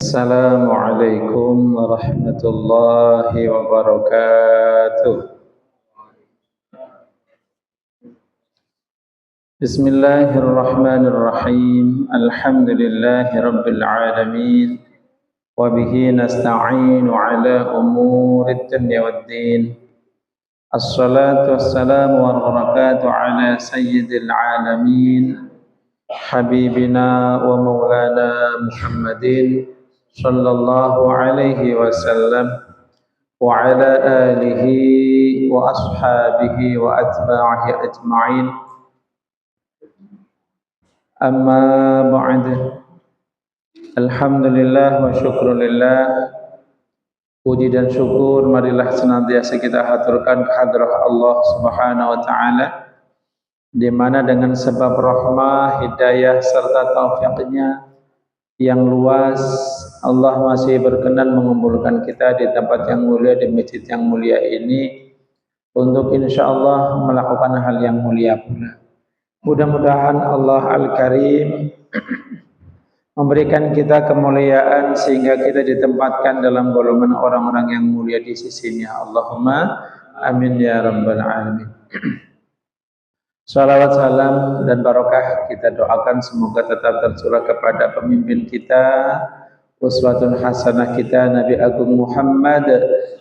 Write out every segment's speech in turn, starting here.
Assalamualaikum warahmatullahi wabarakatuh. Bismillahirrahmanirrahim. Alhamdulillahi rabbil alamin. Wa bihi nasta'inu ala umurid dunya waddin. Assalatu wassalamu wa barakatuh ala sayyidil alamin. Habibina wa maulana Muhammadin sallallahu alaihi wasallam wa ala alihi wa ashabihi wa atba'ihi ajma'in. Amma ba'd. Alhamdulillah wa syukrulillah. Puji dan syukur marilah senantiasa kita haturkan kehadrat Allah Subhanahu wa taala, di mana dengan sebab rahmah, hidayah serta taufiknya yang luas, Allah masih berkenan mengumpulkan kita di tempat yang mulia, di masjid yang mulia ini, untuk insyaallah melakukan hal yang mulia pula. Mudah-mudahan Allah Al-Karim memberikan kita kemuliaan sehingga kita ditempatkan dalam golongan orang-orang yang mulia di sisinya. Allahumma amin ya rabbal alamin. Salawat, salam, dan barakah kita doakan semoga tetap tercurah kepada pemimpin kita, uswatun hasanah kita, Nabi Agung Muhammad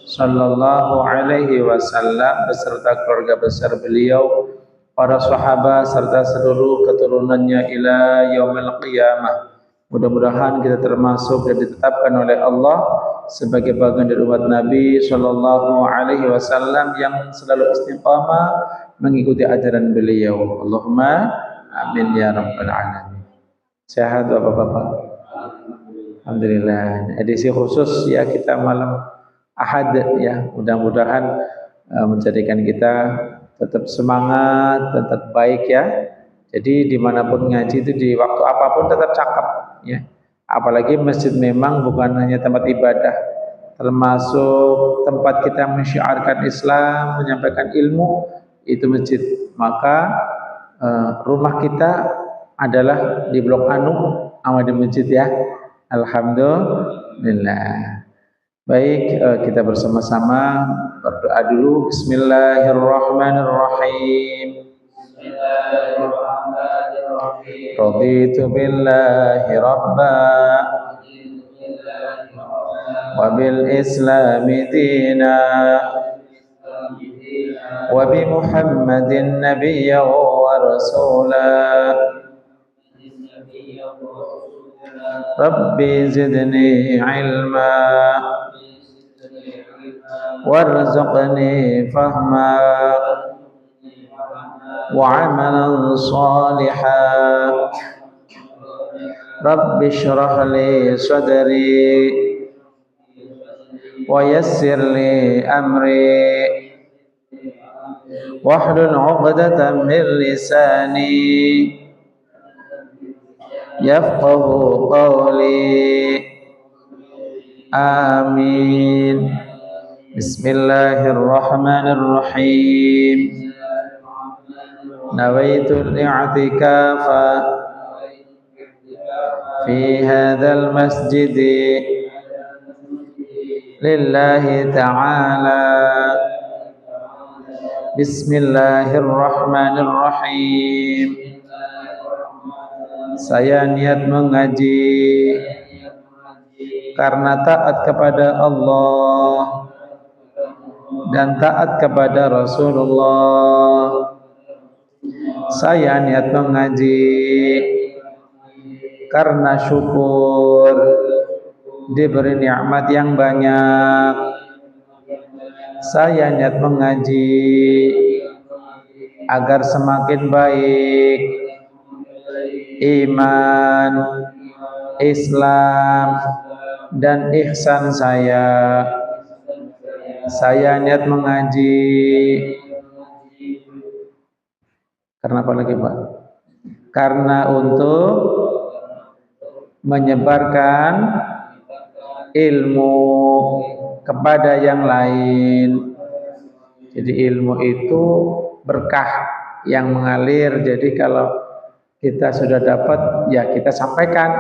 sallallahu alaihi wasallam beserta keluarga besar beliau, para sahabat serta seluruh keturunannya ila yaumil qiyamah. Mudah-mudahan kita termasuk dan ditetapkan oleh Allah sebagai bagian dari umat Nabi sallallahu alaihi wasallam yang selalu istiqamah mengikuti ajaran beliau. Allahumma amin ya rabbal alamin. Sehat Bapak-bapak? Alhamdulillah. Edisi khusus ya kita malam Ahad ya. Mudah-mudahan menjadikan kita tetap semangat, tetap baik ya. Jadi dimanapun ngaji itu di waktu apapun tetap cakep ya. Apalagi masjid memang bukan hanya tempat ibadah, termasuk tempat kita mensyiarkan Islam, menyampaikan ilmu, itu masjid. Maka rumah kita adalah di Blok Anu sama di masjid ya. Alhamdulillah. Baik, kita bersama-sama berdoa dulu. Bismillahirrahmanirrahim. Raditu billahi rabba wa bil islami dina wa bi Muhammadin nabiyya wa rasula. Rabbi zidni ilma warzuqni fahma wa amalan salihan. Rabbi shrah li sadri wa yassir li amri wahlul 'uqdatam min lisani yafqahu qawli. Amin. Bismillahirrahmanirrahim. Nawaitul i'tikafa fi hadzal masjid lillahi ta'ala. Bismillahirrahmanirrahim. Saya niat mengaji karena taat kepada Allah dan taat kepada Rasulullah. Saya niat mengaji karena syukur diberi nikmat yang banyak. Saya niat mengaji agar semakin baik iman, Islam, dan ihsan saya. Saya niat mengaji karena apa lagi Pak? Karena untuk menyebarkan ilmu kepada yang lain. Jadi ilmu itu berkah yang mengalir. Jadi kalau kita sudah dapat, ya kita sampaikan.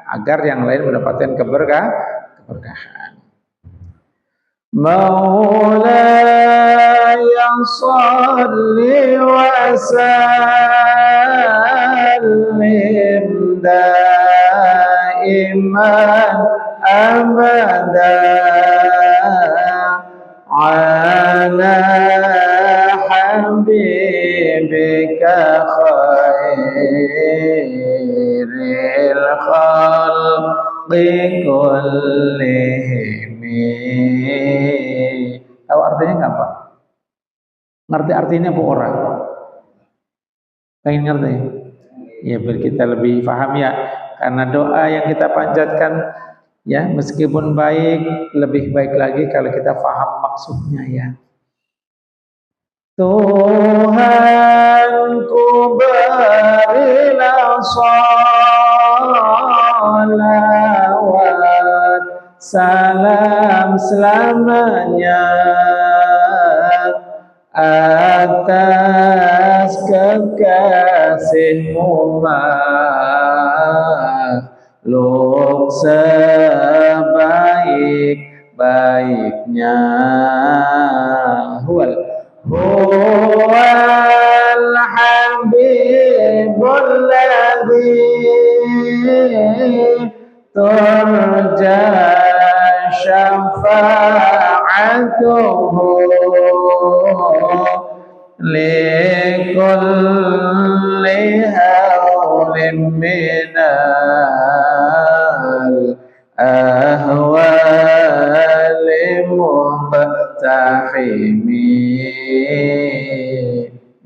agar yang lain mendapatkan keberkahan. Maulaya salli wa sallim daiman abada ala habibika khairil khalqi kullihim. Tahu artinya nggak Pak? Ngerti artinya apa orang? Pengen ngerti? Ya biar kita lebih paham ya. Karena doa yang kita panjatkan ya meskipun baik, lebih baik lagi kalau kita paham maksudnya ya. Tuhanku berilah salawat salam selamanya atas kekasihmu makhluk sebaik-baiknya. Huwal habibul ladzi turja syafa'atuhu likulli hawlin minal ahwali muhtahimi.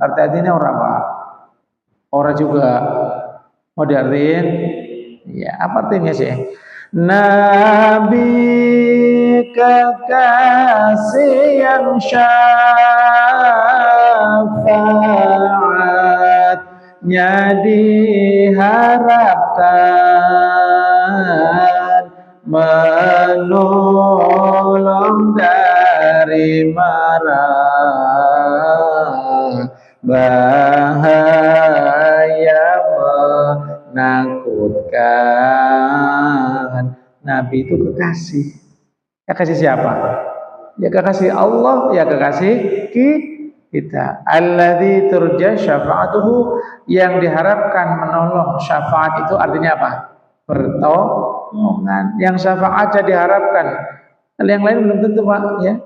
Artinya orang apa? Orang juga mau diartiin? Ya, apa artinya sih? Nabi kekasih yang syafaatnya diharapkan menolong dari mara bahaya menakutkan. Nabi itu kekasih. Kekasih siapa? Ya kekasih Allah, ya kekasih kita. Alladzi turja syafa'atuhu, yang diharapkan menolong. Syafaat itu artinya apa? Pertolongan. Yang syafaat saja diharapkan. Yang lain belum tentu Pak ya.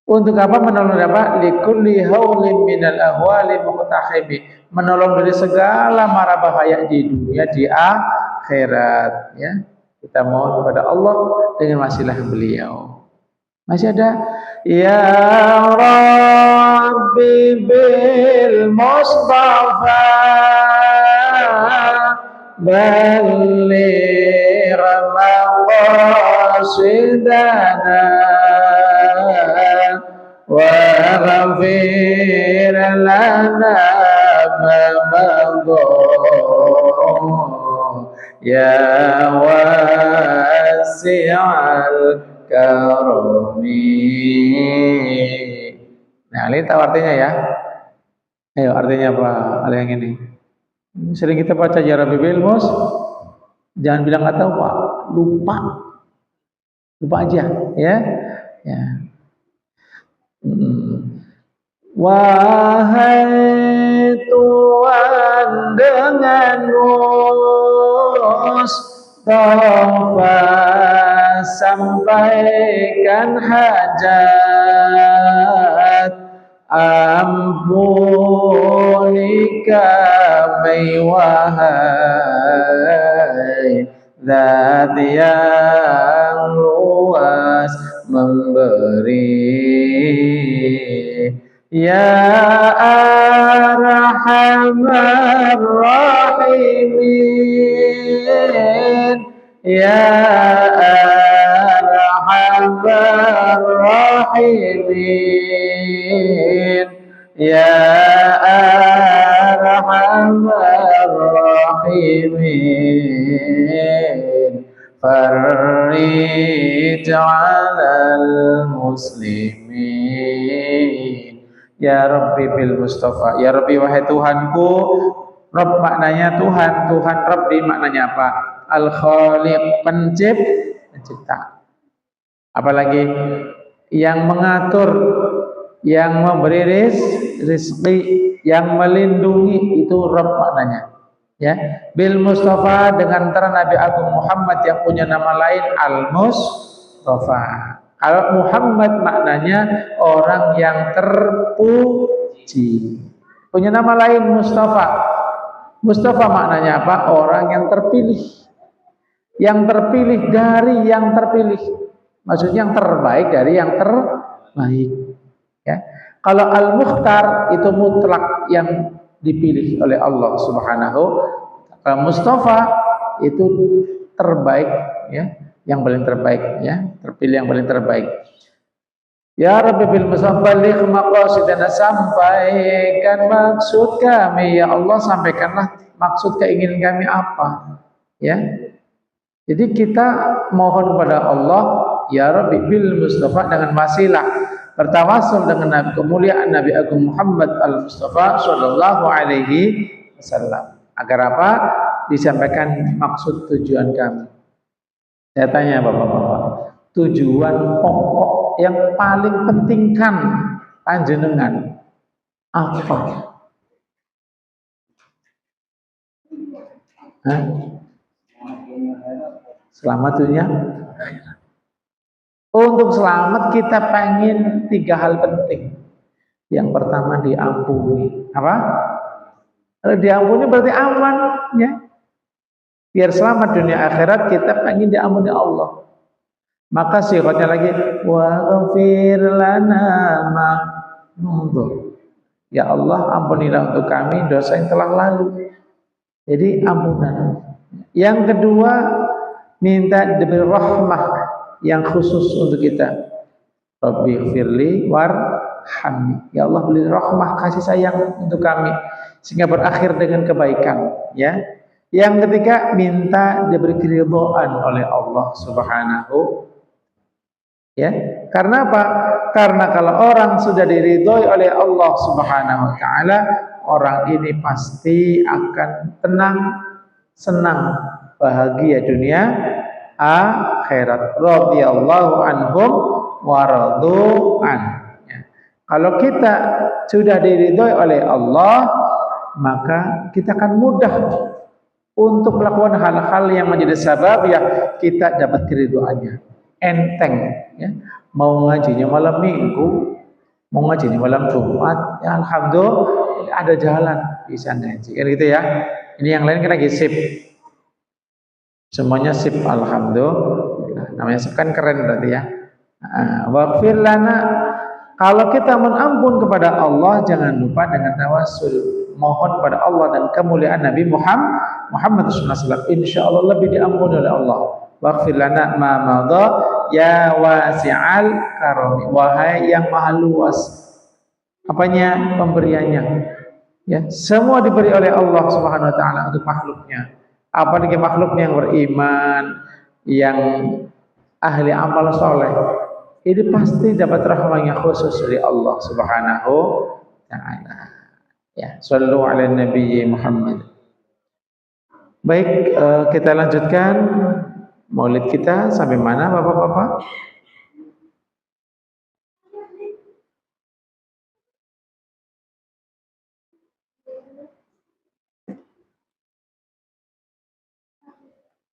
Untuk apa menolong apa? Likulli haulin minal ahwali muqtahibi. Menolong dari segala mara bahaya di dunia, di akhirat ya. Kita mohon kepada Allah dengan wasilah beliau. Masih ada ya Rabbi bil Mustafa balligh maqasidana wa ghafir lana ma ya wasi'al karami. Nah, ini tahu artinya ya. Ayo artinya apa? Ada yang ini. Sering kita baca ya Rabbi bil Mus. Jangan bilang nggak tahu Pak. Lupa. Lupa aja ya. Ya. Wahai Tuhan dengan Mustafa sampaikan hajat, ampuni kami wahai Zat yang luas memberi. Ya Arhamar Rahimin, Ya Arhamar Rahimin, Ya Arhamar Rahimin, Farij 'alal muslimin. Ya Rabbi bil Mustafa. Ya Rabbi wahai Tuhanku. Rabb maknanya Tuhan, Tuhan Rabbi maknanya apa? Al-Khaliq, pencipta. Apalagi yang mengatur, yang memberi rizki, yang melindungi, itu Rabb maknanya. Ya, bil Mustafa, dengan terang Nabi Agung Muhammad yang punya nama lain Al-Mustafa. Al-Muhammad maknanya orang yang terpuji. Punya nama lain Mustafa. Mustafa maknanya apa? Orang yang terpilih. Yang terpilih dari yang terpilih. Maksudnya yang terbaik dari yang terbaik. Ya. Kalau Al-Mukhtar itu mutlak, yang dipilih oleh Allah Subhanahu. Kalau Mustafa itu terbaik, ya, yang paling terbaik, ya, terpilih yang paling terbaik. Ya Rabbi bil Mustafa baligh maqasidana, sampaikan maksud kami ya Allah, sampaikanlah maksud keinginan kami apa, ya. Jadi kita mohon kepada Allah, ya Rabbi bil Mustafa, dengan wasilah bertawasul dengan Nabi kemuliaan Nabi Agung Muhammad Al-Mustafa sallallahu alaihi wasallam. Agar apa? Disampaikan maksud tujuan kami. Saya tanya Bapak-bapak, tujuan pokok yang paling pentingkan panjenengan apa? Hah? Selamat dunia. Untuk selamat kita pengen 3 hal penting. Yang pertama diampuni. Apa? Kalau diampuni berarti aman, ya. Biar selamat dunia akhirat, kita pengen diampuni Allah. Maka syifatnya lagi waghfir lana ma mudh. Ya Allah, ampunilah untuk kami dosa yang telah lalu. Jadi ampunan. Yang kedua, minta diberi rahmah yang khusus untuk kita. Rabbi firli warhamni. Ya Allah, beri rahmah, kasih sayang untuk kami sehingga berakhir dengan kebaikan, ya. Yang ketiga, minta diberi keridhaan oleh Allah Subhanahu, ya. Karena apa? Karena kalau orang sudah diridhoi oleh Allah Subhanahu wa taala, orang ini pasti akan tenang, senang, bahagia dunia akhirat. Radhiyallahu anhum wa radu an. Kalau kita sudah diridhoi oleh Allah, maka kita akan mudah untuk melakukan hal-hal yang menjadi sebab ya kita dapat keridhaannya. Enteng, ya. Mau ngajinya malam Minggu, mau ngajinya malam Jumat, ya alhamdulillah ada jalan bisa ngaji. Kan gitu ya. Ini yang lain kan lagi sip. Semuanya sip, alhamdulillah. Namanya sip kan keren berarti ya. Waghfir lana, kalau kita menampun kepada Allah, jangan lupa dengan tawassul, mohon pada Allah dan kemuliaan Nabi Muhammad SAW. Insya Allah lebih diampuni oleh Allah. Waghfir lana ma madha ya wasi'al karami, wahai yang maha luas apanya pemberiannya, ya, semua diberi oleh Allah Subhanahu wa taala untuk makhluknya. Apalagi makhluknya yang beriman, yang ahli amal soleh, ini pasti dapat rahmatnya khusus dari Allah Subhanahu wa taala. Ya, sallu ala Nabi Muhammad. Baik, kita lanjutkan maulid kita sampai mana Bapak-bapak?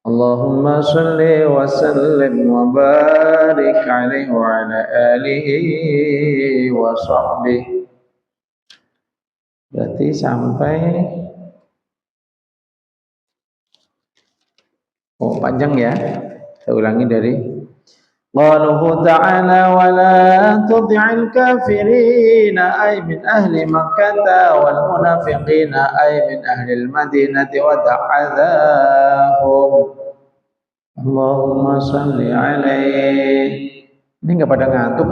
Allahumma salli wa sallim wa barik alaihi wa ala alihi wa sahbihi. Berarti sampai panjang ya. Saya ulangi dari qaluhu ta'ala wa la tud'il kafirina ay min ahli Makkah wal munafiqina ay min ahli al-Madinati wa da'adzahum. Allahumma salli alaihi. Ini enggak pada ngantuk?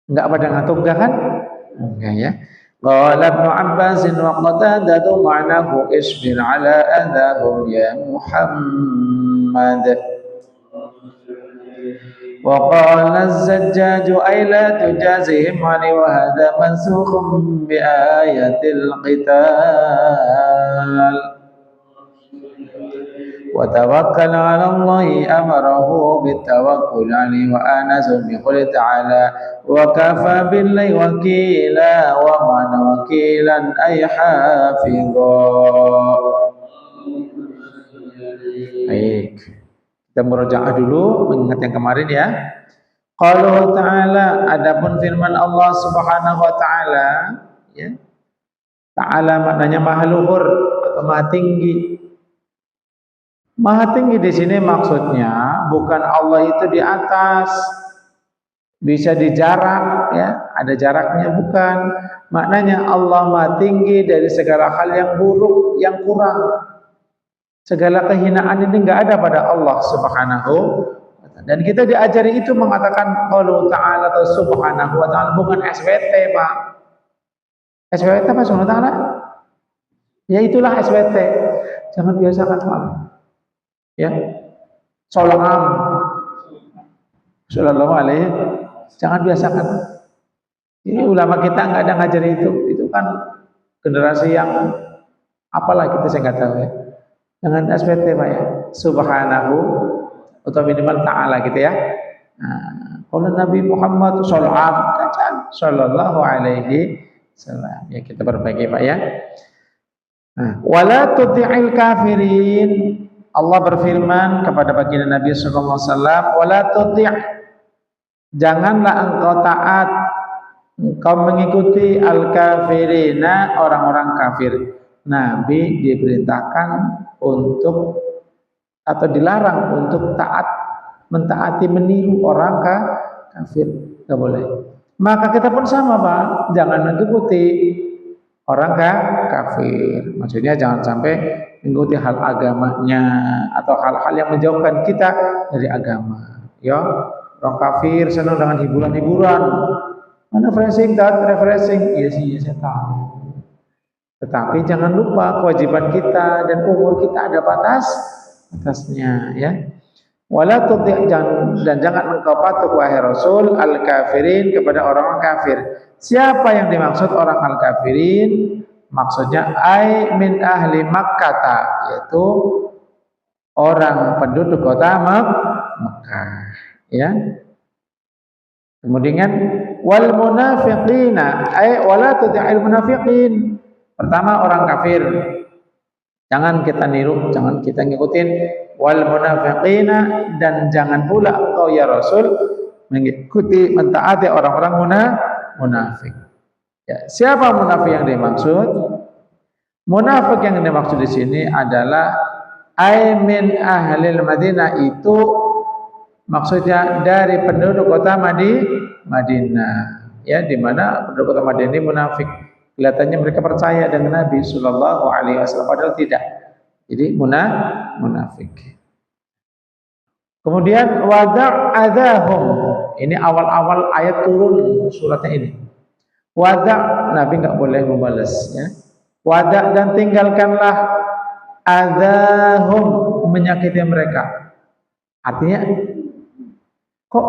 Enggak pada ngantuk enggak kan? Enggak ya. Qala Ibnu Abbas wa Qatadah ma'nahu isbir ala adahum ya Muhammad. Wa qala az-Zajjaj ay la tujazihim ali wa hadha mansukhun bi ayatil qital. وتوكل على الله أمره بالتوكل عليه وأنس بقوله تعالى وكفى بالله وكيلا ومن وكيلا أي حافظا. Baik, kita murajaah dulu mengingat yang kemarin ya. Qalu ta'ala, adapun firman Allah Subhanahu wa taala ya. Ta'ala maknanya maha luhur atau maha tinggi. Maha tinggi di sini maksudnya bukan Allah itu di atas, bisa di jarak ya, ada jaraknya bukan. Maknanya Allah maha tinggi dari segala hal yang buruk, yang kurang. Segala kehinaan ini enggak ada pada Allah Subhanahu wa taala. Dan kita diajari itu mengatakan qaulu ta'ala atau subhanahu wa ta'ala, bukan SWT, Pak. SWT apa subhanahu wa ta'ala? Ya itulah SWT. Jangan biasakan malah. Ya. Salam. Sallallahu alaihi. Jangan biasakan. Ini ulama kita enggak ada ngajari itu. Itu kan generasi yang apalah kita saya enggak tahu ya. Jangan SWT Pak ya. Subhanahu atau minimal ta'ala gitu ya. Nah, kalau Nabi Muhammad sallallahu alaihi wasallam ya, kita perbaiki Pak ya. Nah, wala tuti'il kafirin. Allah berfirman kepada baginda Nabi sallallahu alaihi wasallam, wala tuti', janganlah engkau taat, engkau mengikuti al-kafirina, orang-orang kafir. Nabi diperintahkan untuk atau dilarang untuk taat, mentaati, meniru orang kafir, enggak boleh. Maka kita pun sama Pak, jangan mengikuti orang kafir. Maksudnya jangan sampai mengikuti hal agamanya atau hal-hal yang menjauhkan kita dari agama. Ya, orang kafir senang dengan hiburan-hiburan. Mana refreshing dan refreshing? Iya sih, saya tahu. Tetapi jangan lupa kewajiban kita dan umur kita ada batasnya ya. Wala tuti' dan jangan engkau patuh wahai Rasul al-kafirin kepada orang-orang kafir. Siapa yang dimaksud orang al-kafirin? Maksudnya ai min ahli Makkah, yaitu orang penduduk kota Makkah ya. Kemudian wal munafiqina ai wala tuti'il munafiqin. Pertama orang kafir, jangan kita niru, jangan kita ngikutin. Wal munafiqina, dan jangan pula engkau ya Rasul mengikuti, mentaati orang-orang munafik. Ya, siapa munafik yang dimaksud? Munafik yang dimaksud di sini adalah ai min ahlil Madinah, itu maksudnya dari penduduk kota Madinah. Ya, di mana penduduk kota Madinah ini munafik. Kelihatannya mereka percaya dengan Nabi Sallallahu Alaihi Wasallam, padahal tidak. Jadi munafik. Kemudian wada'adahum. Ini awal-awal ayat turun suratnya ini. Wada', Nabi enggak boleh membalas ya. Wada' dan tinggalkanlah adahum, menyakiti mereka. Artinya kok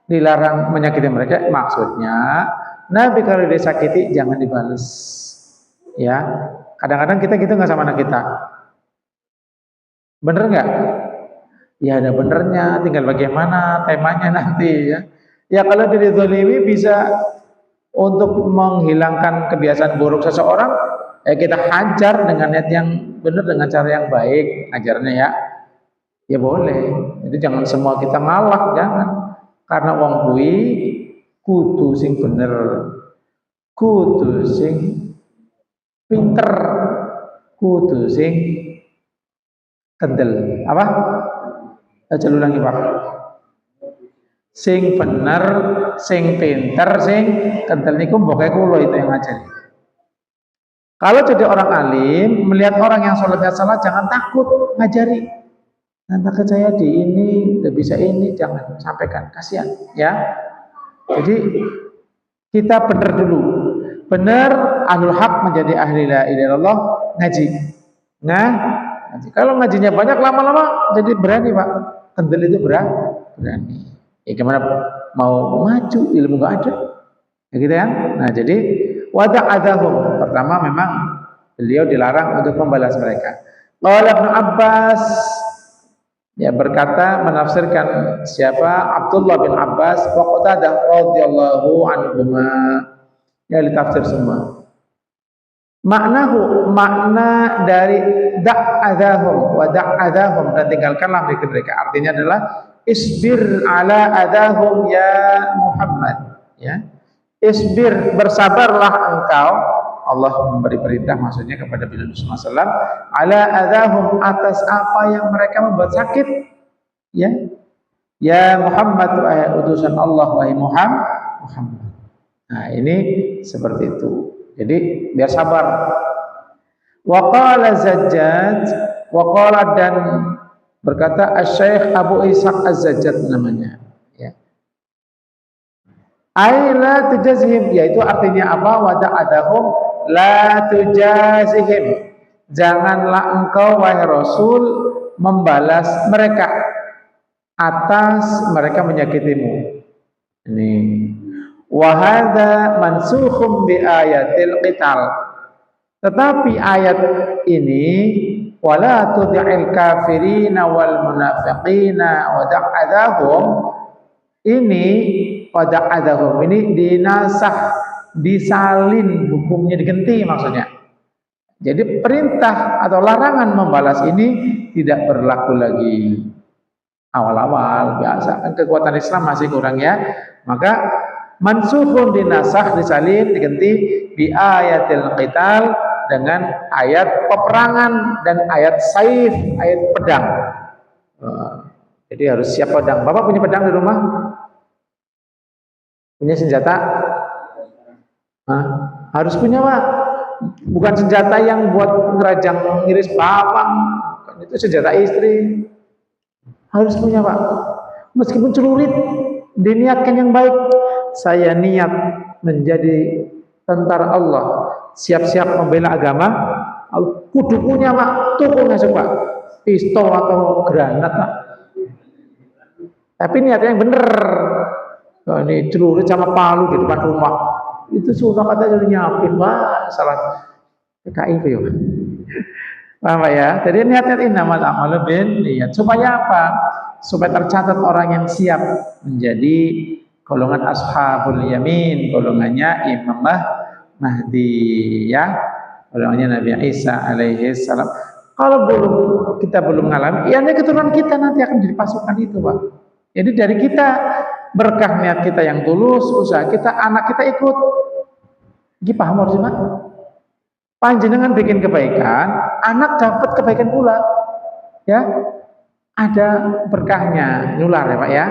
dilarang menyakiti mereka? Maksudnya Nabi kalau disakiti jangan dibalas. Ya, kadang-kadang kita gitu nggak sama anak kita. Bener nggak? Ya ada benernya, tinggal bagaimana temanya nanti ya. Ya kalau dizalimi bisa untuk menghilangkan kebiasaan buruk seseorang, ya kita hajar dengan niat yang benar, dengan cara yang baik ajarnya ya. Ya boleh. Jadi jangan semua kita ngalah, jangan. Karena wong kuwi kudu sing bener, kudu sing pinter, kudu sing kendel. Apa? Aja ulangi Pak. Sing bener, sing pinter, sing kendel niku mbok kula itu yang ngajari. Kalau jadi orang alim, melihat orang yang sholatnya salah, jangan takut ngajari. Nanti saya di ini, udah bisa ini, jangan sampaikan, kasihan ya. Jadi kita benar dulu, benar ahlul haq menjadi ahli la ilaha illallah, ngaji. Nah, kalau ngajinya banyak lama-lama jadi berani Pak, kendel itu berani. Ya gimana mau maju, ilmu nggak ada, ya gitu ya. Nah jadi wada'adahum, pertama memang beliau dilarang untuk membalas mereka. Qala Ibnu Abbas, Ya, berkata menafsirkan siapa Abdullah bin Abbas wa Qatadah radhiyallahu anhuma. Ya, ditafsir semua. Makna dari da'adahum wa da'adahum, dan tinggalkanlah mereka. Artinya adalah isbir ala adahum ya Muhammad, ya. Isbir, bersabarlah engkau. Allah memberi perintah maksudnya kepada Nabi SAW, ala adahum, atas apa yang mereka membuat sakit, ya. Ya Muhammad, wahai utusan Allah, wahai Muhammad. Nah, ini seperti itu. Jadi biar sabar. Waqala Zajjaj, waqala, dan berkata Asy-Syaikh Abu Ishaq Az-Zajjaj namanya, ya. Ai la tujazihim, yaitu artinya apa? Wada'adahum la tujazihim. Janganlah engkau wahai Rasul membalas mereka atas mereka menyakitimu. Ini wa hadza mansukhun bi ayatil qital. Tetapi ayat ini wala tud'il kafirina wal munafiqina wa da'adahum, ini wada'adahum ini dinasah, disalin hukumnya, diganti maksudnya. Jadi perintah atau larangan membalas ini tidak berlaku lagi. Awal-awal biasa kan kekuatan Islam masih kurang, ya, maka mansukhun, dinasah, disalin, diganti bi ayatil qital, dengan ayat peperangan dan ayat saif, ayat pedang. Jadi harus siap pedang. Bapak punya pedang di rumah? Punya senjata? Harus punya, Pak. Bukan senjata yang buat ngerajang ngiris bawang, itu senjata istri. Harus punya, Pak. Meskipun celurit, diniatkan yang baik. Saya niat menjadi tentara Allah, siap-siap membela agama. Kudu punya, Pak. Tuku nggak suka pistol atau granat, Pak. Tapi niatnya yang bener. Nah, ini celurit sama palu di depan rumah, itu sudah katanya nyiapin, Pak. Salah PKI ya. Paham ya? Jadi niat-niat innamal a'malu binniyat. Supaya apa? Supaya tercatat orang yang siap menjadi golongan ashabul yamin, golongannya Imam Mahdi, ya, golongannya Nabi Isa alaihi salam. Kalau kita belum mengalami, ya ini keturunan kita nanti akan jadi pasukan itu, Pak. Jadi dari kita, berkah niat kita yang tulus, usaha kita, anak kita ikut. Ini paham harusnya, Pak? Panjenengan bikin kebaikan, anak dapat kebaikan pula, ya, ada berkahnya, nular, ya, Pak, ya.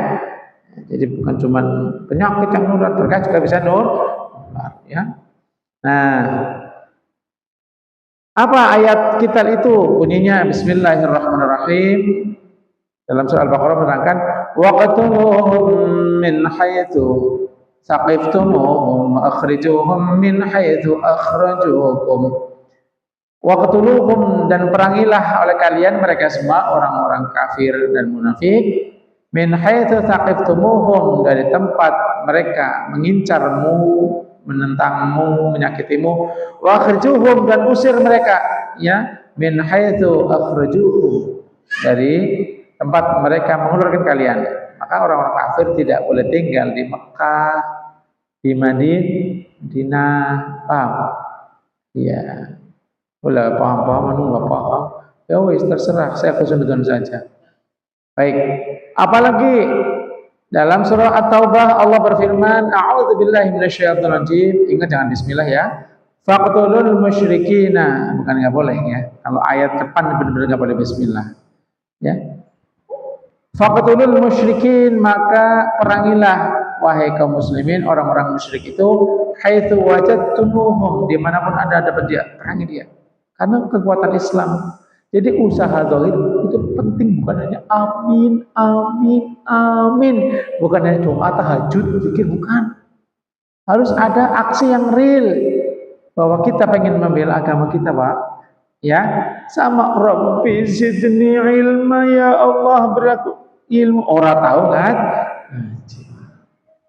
Jadi bukan cuma penyakit yang nular, berkah juga bisa nular, ya. Nah, apa ayat kita itu bunyinya? Bismillahirrahmanirrahim. Dalam surah Al-Baqarah menerangkan waqtuluhum min haitsu saqiftumuhum akhrijuhum min haitsu akhrajukum. Waqtuluhum, dan perangilah oleh kalian mereka semua, orang-orang kafir dan munafik, min haitsu saqiftumuhum, dari tempat mereka mengincarmu, menentangmu, menyakitimu, wa akhrijuhum, dan usir mereka, ya, min haitsu akhrajuhum, dari tempat mereka mengeluarkan kalian. Maka orang-orang kafir tidak boleh tinggal di Mekah, di Madinah, paham? Ya, boleh paham-paham, nggak paham, ya wis terserah, saya khusnudon saja. Baik, apalagi dalam surah At-Taubah Allah berfirman, a'udzubillahi minasyaitonir rajim. Ingat jangan bismillah, ya. Faqtulul musyrikina, bukan nggak boleh, ya. Kalau ayat depan benar-benar nggak boleh bismillah, ya. Faqtulul musyrikin, maka perangilah wahai kaum muslimin, orang-orang musyrik itu, haitsu wajadtumuhum, dimanapun Anda dapat dia, perangi dia. Karena kekuatan Islam. Jadi usaha zahir itu penting, bukan hanya amin, amin, amin, bukan hanya doa tahajud, zikir, bukan. Harus ada aksi yang real bahwa kita pengen membela agama kita, Pak. Ya, sama Rabbi zidni ilma, ya Allah, beriku ilmu. Orang tahu kan?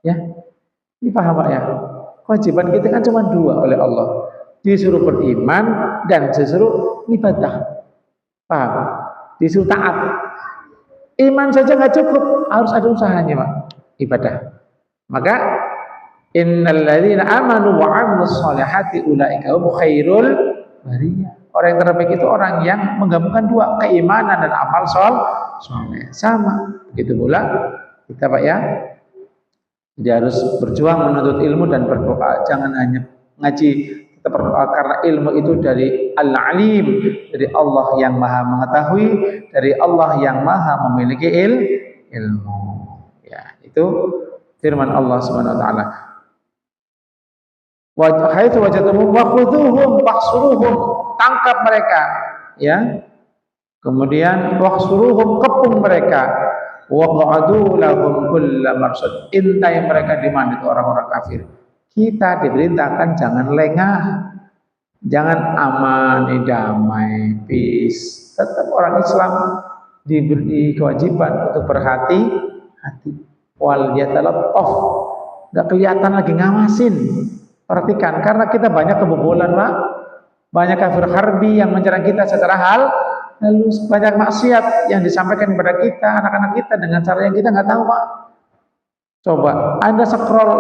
Ya, ini paham, Pak, ya? Kewajiban kita kan cuma dua oleh Allah, disuruh beriman dan disuruh ibadah. Paham? Disuruh taat. Iman saja nggak cukup, harus ada usahanya, Pak. Ibadah. Maka innal ladzina amanu wa 'amilus shalihati ulaika hum khairul bariyah. Orang yang terbaik itu orang yang menggabungkan dua, keimanan dan amal soleh. Sama. Begitu pula kita, Pak ya. Jadi harus berjuang menuntut ilmu dan berdoa. Jangan hanya ngaji, tetap berdoa karena ilmu itu dari Al-Alim, dari Allah yang Maha mengetahui, dari Allah yang Maha memiliki ilmu. Ya, itu firman Allah Subhanahu wa taala. Wa haitsu wajadtumuhum wa khudhuhum wahsuruhum, tangkap mereka, ya. Kemudian wahsuruhum, kepung mereka. Wa qa'adu lahum kulla marsad, intai mereka di mana itu orang-orang kafir. Kita diperintahkan jangan lengah, jangan aman, damai, peace. Tetap orang Islam diberi kewajiban untuk berhati-hati. Wal yatalattaf, enggak kelihatan lagi ngawasin. Perhatikan, karena kita banyak kebobolan, Pak. Banyak kafir harbi yang menyerang kita secara lalu banyak maksiat yang disampaikan kepada kita, anak-anak kita dengan cara yang kita nggak tahu, Pak. Coba Anda scroll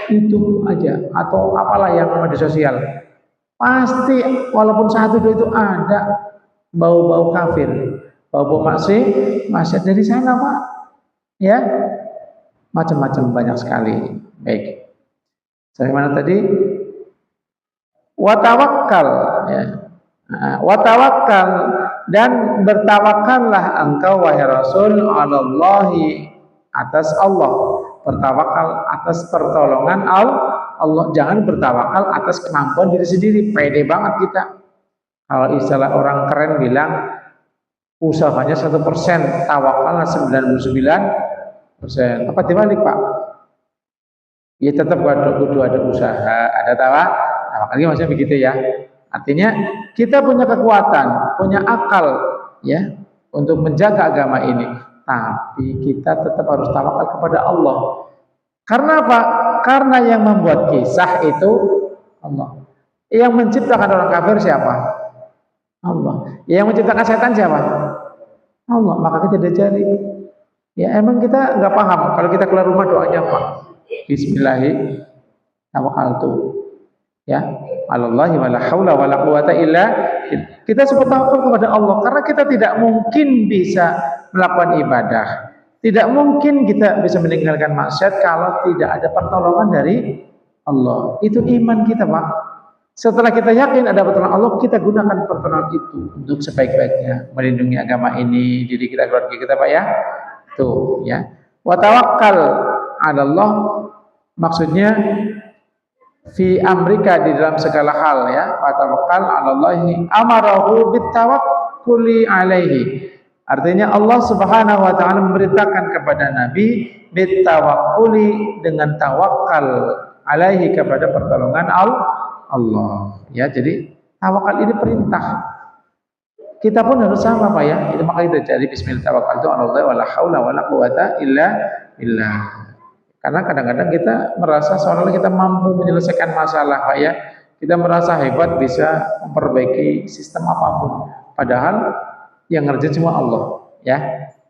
YouTube aja atau apalah yang media sosial, pasti walaupun satu dua itu ada bau-bau kafir, bau-bau maksiat dari sana, Pak. Ya, macam-macam banyak sekali. Baik. Sampai mana tadi? Watawakkal, ya. Watawakkal, dan bertawakallah engkau wahai Rasul alallahi, atas Allah. Bertawakal atas pertolongan Allah. Jangan bertawakal atas kemampuan diri sendiri. Pede banget kita. Kalau istilah orang keren bilang usahanya 1%, tawakalnya 99%. Apa dibalik, Pak? Ya tetap kudu ada usaha, ada tawakal maksudnya begitu ya. Artinya kita punya kekuatan, punya akal ya untuk menjaga agama ini, tapi kita tetap harus tawakal kepada Allah. Karena apa? Karena yang membuat kisah itu Allah. Yang menciptakan orang kafir siapa? Allah. Yang menciptakan setan siapa? Allah. Maka kita diajari. Ya emang kita nggak paham kalau kita keluar rumah doanya apa? Bismillahirrahmanirrahim. Tawakkaltu. Ya, Allahi wala haula wala quwata illa billah. Kita sebut tawakal kepada Allah karena kita tidak mungkin bisa melakukan ibadah. Tidak mungkin kita bisa meninggalkan maksiat kalau tidak ada pertolongan dari Allah. Itu iman kita, Pak. Setelah kita yakin ada pertolongan Allah, kita gunakan pertolongan itu untuk sebaik-baiknya melindungi agama ini, diri kita, keluarga kita, Pak ya. Tuh, ya. Wa tawakkal 'ala Allah, maksudnya fi amrika, di dalam segala hal ya. Wa tawakkal 'ala Allahi amarahu bitawakkuli alaihi. Artinya Allah Subhanahu wa taala memerintahkan kepada Nabi bitawakkuli, dengan tawakal alaihi, kepada pertolongan Allah. Ya, jadi tawakal ini perintah. Kita pun harus sama, Pak ya. Itu maka kita jadi bismillahirrahmanirrahim, Allah wala haula wala quwata illa billah. Karena kadang-kadang kita merasa seolah-olah kita mampu menyelesaikan masalah, Pak ya. Kita merasa hebat bisa memperbaiki sistem apapun. Padahal yang ngerjain cuma Allah, ya.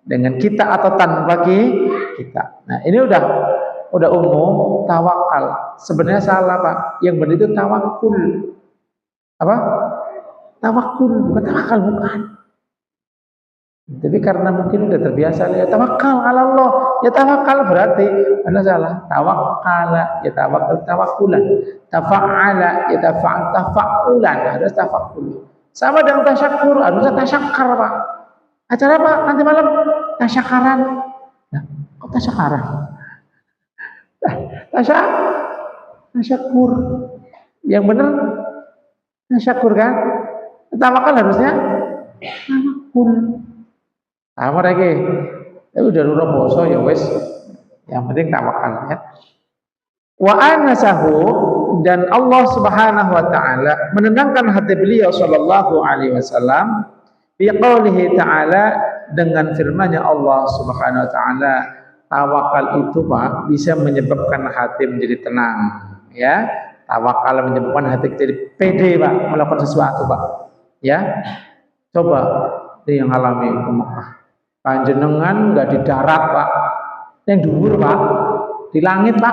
Dengan kita atau tanpa kita. Nah, ini udah umum tawakal. Sebenarnya salah, Pak. Yang benar itu tawakul. Apa? Tawakul, bukan tawakal, bukan. Tapi karena mungkin udah terbiasa, ya tawakal ala Allah. Ya tawakal berarti ada salah. Tawakkala, ya tawakkulan. Tafa'ala, ya tafa'ulan. Harus tafakul. Sama dengan tasyakur, harusnya tasyakkar, Pak. Acara apa nanti malam? Tasyakaran. Nah, kok tasyakaran? Tasyakur. Yang benar tasyakur kan? Tawakal harusnya tawakul. Apa lagi? Udah lurus poso ya wes. Yang penting tawakal ya. Wa anasahu, dan Allah Subhanahu wa taala menenangkan hati beliau sallallahu alaihi wasallam bi qaulihi taala, dengan firman-Nya Allah Subhanahu wa taala. Tawakal itu, Pak, bisa menyebabkan hati menjadi tenang ya. Tawakal menyebabkan hati jadi pede, Pak, melakukan sesuatu, Pak. Ya. Coba yang alami ke Mekah. Panjenengan nggak di darat Pak, yang dhuwur Pak, di langit Pak.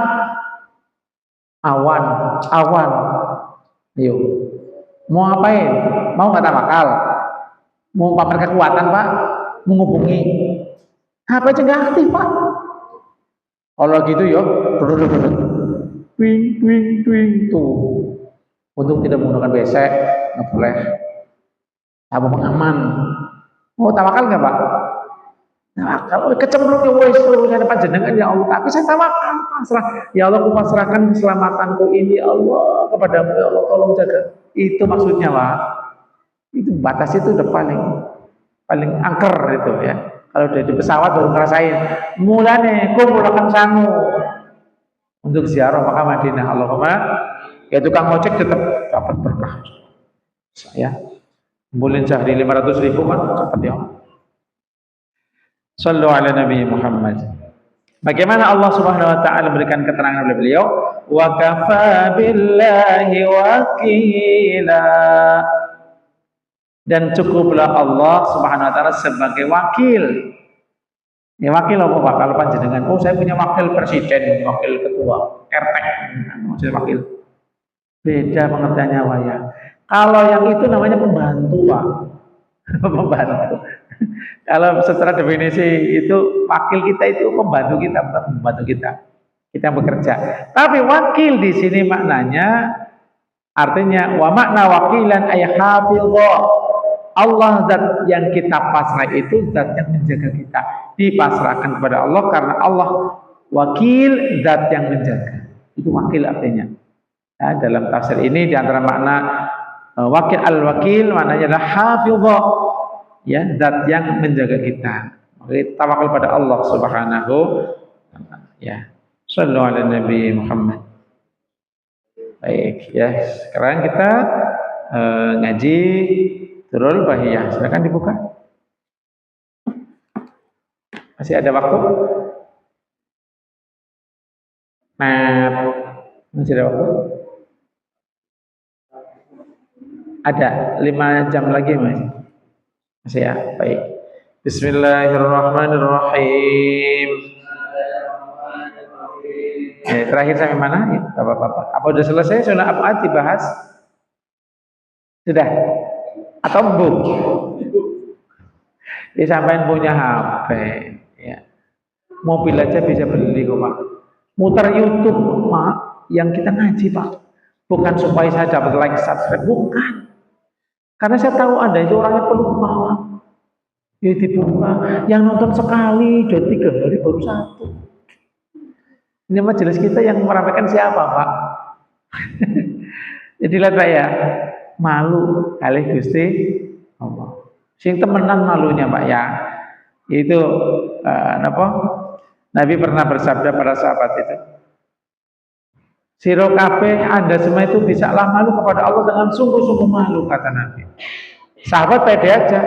Awan, awan. Ayo, mau ngapain? Mau nggak tawakal? Mau pamer kekuatan Pak? Menghubungi HP aja nggak aktif Pak. Kalau gitu ya, twing twing twing tuh. Untuk tidak menggunakan WC, nggak boleh. Apa pengaman? Mau tawakal nggak Pak? Nah, kalau kecemplung ya wes urusan panjenengan ya Allah, tapi saya tawakal pasrah. Ya Allah, aku pasrahkan keselamatanku ini ya Allah kepadamu ya Allah, tolong jaga. Itu maksudnya Pak. Itu batas itu udah paling angker itu ya. Kalau udah di pesawat baru ngerasain. Mulane kumpulkan sangu untuk ziarah Makkah Madinah. Allahumma ya tukang ojek tetap dapat berkah. Saya kumpulin sehari 500.000 kan dapat ya. Sallu ala Nabi Muhammad. Bagaimana Allah Subhanahu wa taala memberikan keterangan kepada beliau? Wa kafa billahi wakila. Dan cukuplah Allah Subhanahu wa taala sebagai wakil. Ya wakil apa Pak? Kalau panjenengan, oh saya punya wakil presiden, wakil ketua, RT, maksudnya wakil. Beda pengertiannya Pak ya. Kalau yang itu namanya pembantu Pak. Pembantu. Kalau secara definisi itu wakil kita itu pembantu kita, bukan pembantu kita. Kita yang bekerja. Tapi wakil di sini maknanya artinya wa makna wakilan ay hafizah. Allah zat yang kita pasrah itu zat yang menjaga kita. Dipasrahkan kepada Allah karena Allah wakil zat yang menjaga. Itu wakil artinya. Ya, dalam tafsir ini di antara makna wakil al-wakil maknanya adalah hafizah. Ya, zat yang menjaga kita. Maka tawakal pada Allah Subhanahu ya. Sallu ala Nabi Muhammad. Baik, ya. Sekarang kita ngaji Surah Bahiyah. Silakan dibuka. Masih ada waktu? Nah, masih ada waktu? Ada 5 jam lagi Mas. Masih ya, baik. Bismillahirrahmanirrahim. Terakhir sampai mana? Ya, Bapak-bapak. Apa sudah selesai? Sudah apa dibahas? Sudah? Atau belum? Disampaikan punya HP. Ya. Mobil aja bisa beli kok Pak. Muter YouTube Pak, yang kita ngaji Pak. Bukan supaya saya dapat like, subscribe, bukan. Karena saya tahu Anda itu orangnya penuh kemauan. Ya dibuka, yang nonton sekali, 2-3 hari baru 1. Ini majelis kita yang meramaikan siapa Pak? Jadi lihat Pak ya, malu kali Gusti Allah. Sing temenan malunya Pak ya. Itu apa? Nabi pernah bersabda pada sahabat itu. Siro kabeh Anda semua itu bisalah malu kepada Allah dengan sungguh-sungguh malu, kata Nabi. Sahabat pede aja.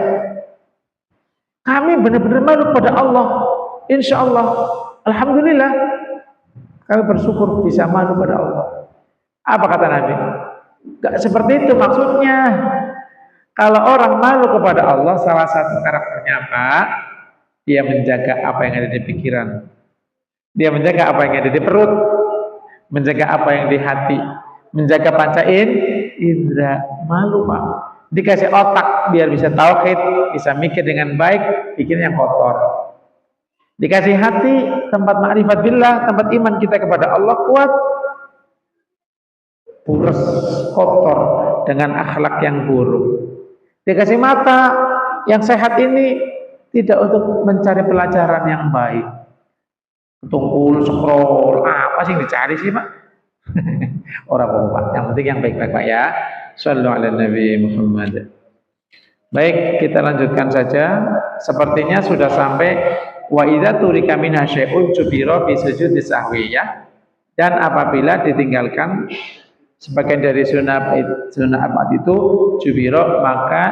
Kami benar-benar malu kepada Allah. Insya Allah, alhamdulillah, kami bersyukur bisa malu kepada Allah. Apa kata Nabi? Gak seperti itu maksudnya. Kalau orang malu kepada Allah, salah satu karakternya apa? Dia menjaga apa yang ada di pikiran. Dia menjaga apa yang ada di perut. Menjaga apa yang di hati, menjaga panca indra. Malu Pak, dikasih otak biar bisa tauhid, bisa mikir dengan baik, pikirnya kotor. Dikasih hati, tempat ma'rifat billah, tempat iman kita kepada Allah kuat, buras, kotor dengan akhlak yang buruk. Dikasih mata yang sehat ini tidak untuk mencari pelajaran yang baik. Tungkul, scroll, apa sih yang dicari sih Pak? Orang Pak, yang penting yang baik-baik Pak ya. Sallu ala Nabi Muhammad. Baik, kita lanjutkan saja. Sepertinya sudah sampai wa idza turika minha syai'un jubira bi sujudi sahwi ya. Dan apabila ditinggalkan sebagian dari sunnah abad itu jubira, maka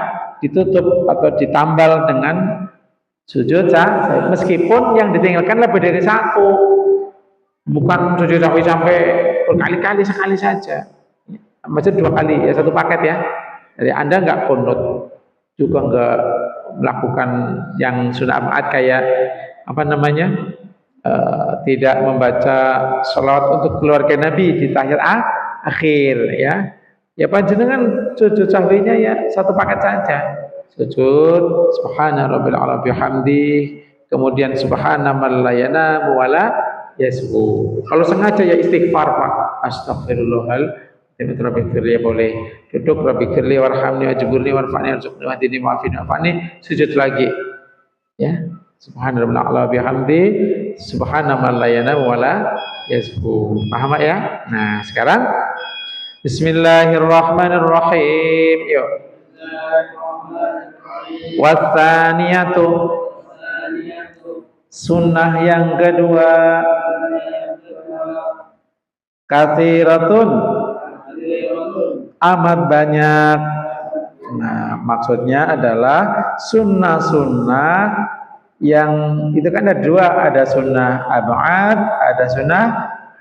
ditutup atau ditambal dengan sujud sahwi, meskipun yang ditinggalkan lebih dari 1, bukan sujud sahwi sampai berkali-kali, sekali saja. Maksud 2 kali ya, 1 paket ya. Jadi Anda nggak kunut juga nggak melakukan yang sunnah abad kayak apa namanya tidak membaca sholawat untuk keluarga Nabi di tahiyat akhir ya panjenengan sujud sahwinya ya satu paket saja, sujud subhana rabbil a'la bihamdi, kemudian subhana man la yanamu wala yasbu. Kalau sengaja ya istighfar Pak, astagfirullahal Rabbi firli, boleh duduk Rabbi firli warhamni wajburni warfa'ni warzuqni wahdini wa'afini wa'afani, sujud lagi ya subhanallah ala bihamdi subhana man la yanamu wala yasbu. Paham ya? Nah sekarang bismillahirrahmanirrahim, yuk. Wasaniyatu, sunnah yang kedua, katsiratun, amat banyak. Nah maksudnya adalah sunnah-sunnah yang itu kan ada dua, ada sunnah ab'ad, ada sunnah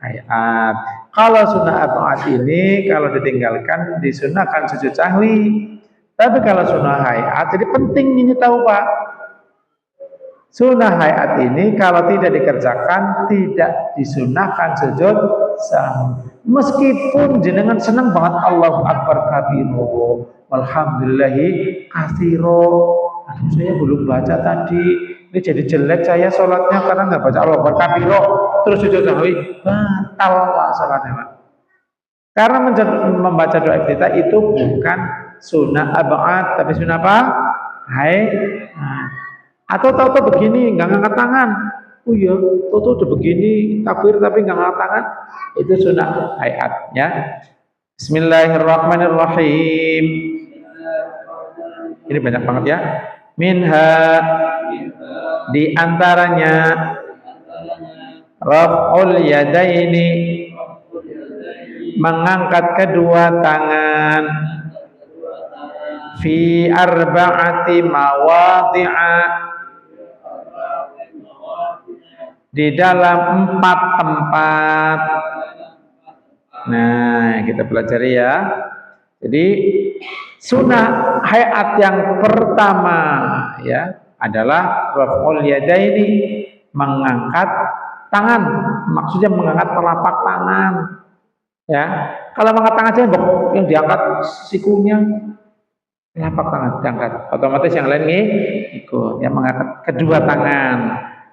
hayat. Kalau sunnah ab'ad ini kalau ditinggalkan disunahkan sujud sahwi. Tapi kalau sunnah hayat, jadi penting ini tahu Pak. Sunnah hayat ini kalau tidak dikerjakan tidak disunahkan sujud sahwi. Meskipun jenengan senang banget Allahu Akbar kabiru, walhamdulillahi katsiro. Aduh saya belum baca tadi, ini jadi jelek saya sholatnya karena nggak baca Allahu Akbar kabiru terus sujud sahwi, batal Pak sholatnya Pak. Karena membaca doa iftitah itu bukan sunnah ab'ad tapi sunnah apa? Atau tahu-tahu begini nggak ngangkat tangan, oh iya tahu-tahu udah begini takbir tapi nggak ngangkat tangan, itu sunnah hayat ya. Bismillahirrahmanirrahim, ini banyak banget ya. Minha, di antaranya, raf'ul yadaini, mengangkat kedua tangan, fi arba'ati mawadhi'a, di dalam 4 tempat. Nah kita pelajari ya. Jadi sunnah hayat yang pertama ya adalah raf'ul yadaini, mengangkat tangan, maksudnya mengangkat telapak tangan ya. Kalau mengangkat tangan aja yang diangkat sikunya, telapak tangan diangkat, otomatis yang lain nih ikut ya, mengangkat kedua tangan,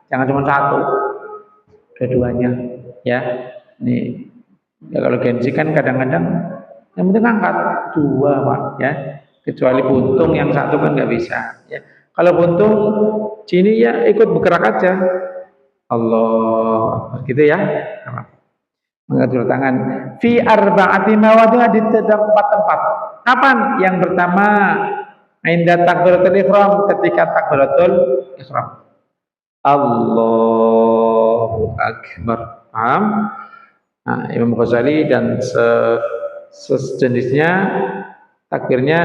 jangan cuma satu, keduanya ya. Nih ya, kalau Genji kan kadang-kadang yang penting angkat dua Pak ya, kecuali buntung yang satu kan nggak bisa ya. Kalau buntung sini ya ikut bergerak aja, Allah gitu ya. Mengangkat dua tangan fi arba'ati mawadhi'a, di 4 tempat. Kapan? Yang pertama inda takbiratul ihram, ketika takbiratul ihram, Allahu Akbar. Paham? Nah, Imam Ghazali dan sejenisnya takbirnya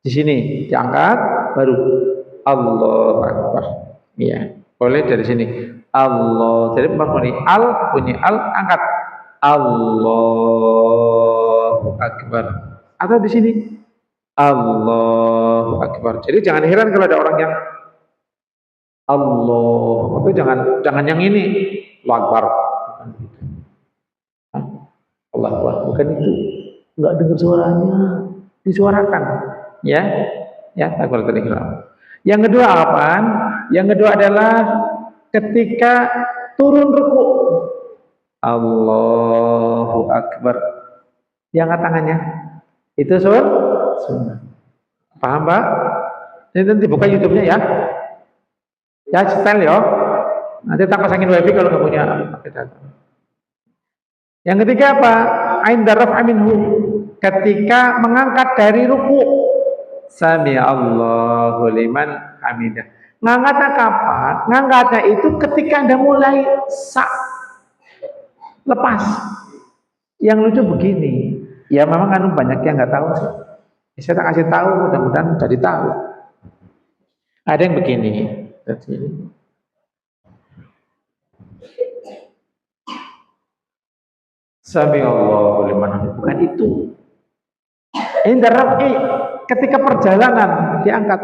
di sini diangkat baru Allahu Akbar. Iya, boleh dari sini. Allah. Jadi bunyi al angkat Allahu Akbar. Atau di sini Allahu Akbar. Jadi jangan heran kalau ada orang yang Allah, tapi jangan yang ini Allahu Akbar. Allah Akbar, bukan itu. Enggak dengar suaranya, disuarakan. Ya takbiratul ihram. Yang kedua apa? Yang kedua adalah ketika turun ruku. Allahu Akbar. Diangkat tangannya. Itu sunnah. Paham Pak? Ini nanti buka YouTube-nya ya. Ya setel ya. Nanti tak pasangin wifi kalau nggak punya data. Yang ketiga apa? Ainda raf'a minhu, ketika mengangkat dari ruku. Sami Allahu liman hamidah. Ngangkatnya kapan? Ngangkatnya itu ketika Anda mulai lepas. Yang lucu begini, ya memang kan banyak yang nggak tahu sih. Saya tak kasih tahu, mudah-mudahan jadi tahu. Ada yang begini. Sami Allahu liman hamidah, bukan itu. Inda raf'i, ketika perjalanan diangkat.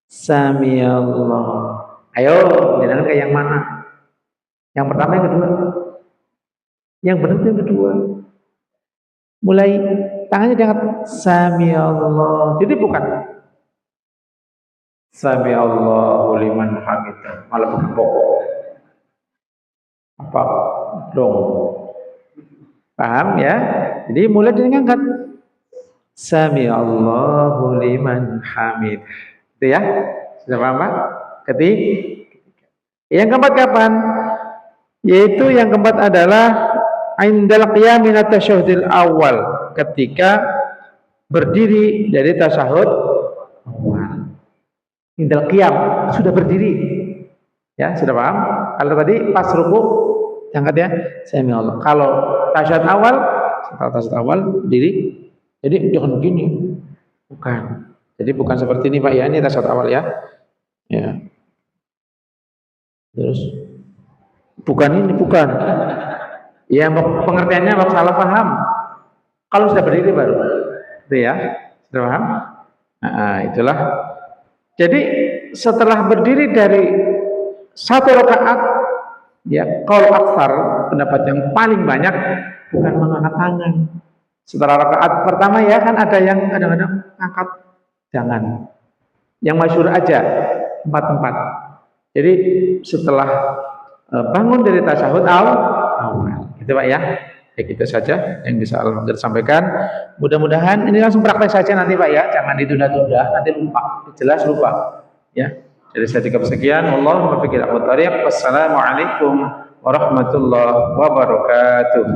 Sami Allah. Ayo, jangan kayak yang mana? Yang pertama, yang kedua? Yang benar itu yang kedua. Mulai tangannya diangkat, Sami Allah. Jadi bukan Sami Allahu liman hamidah, malah bukan pokok. Apa dong? Paham ya? Jadi mulai dengan angkat Sami Allahu liman hamid. Itu ya? Sudah paham Pak? Ketiga. Yang keempat kapan? Yaitu yang keempat adalah indal qiyam min at-tasyahhudil awal, ketika berdiri dari tasyahud awal. Indal qiyam, sudah berdiri. Ya, sudah paham? Kalau tadi pas ruku angkat ya, Sami Allah. Kalau tasyahud awal, setelah tasyahud awal berdiri. Jadi jangan begini. Bukan. Jadi bukan seperti ini Pak ya, ini tasyahud awal ya. Ya. Terus bukan ini, bukan. Ya, pengertiannya salah paham. Kalau sudah berdiri baru. Itu ya. Sudah paham? Nah, itulah. Jadi setelah berdiri dari satu rakaat, ya, kalau aksar, pendapat yang paling banyak bukan mengangkat tangan. Setelah rakaat pertama ya kan ada yang kadang-kadang angkat, jangan. Yang masyhur aja 4-4. Jadi setelah bangun dari tasyahud awal, gitu Pak ya. Baik, itu saja yang bisa Alhamdulillah sampaikan. Mudah-mudahan ini langsung praktek saja nanti Pak ya, jangan ditunda-tunda, nanti lupa, jelas lupa. Ya. Jadi saya cukup sekian. Allahumma fiqhil aqwat thariq. Wassalamualaikum warahmatullahi wabarakatuh.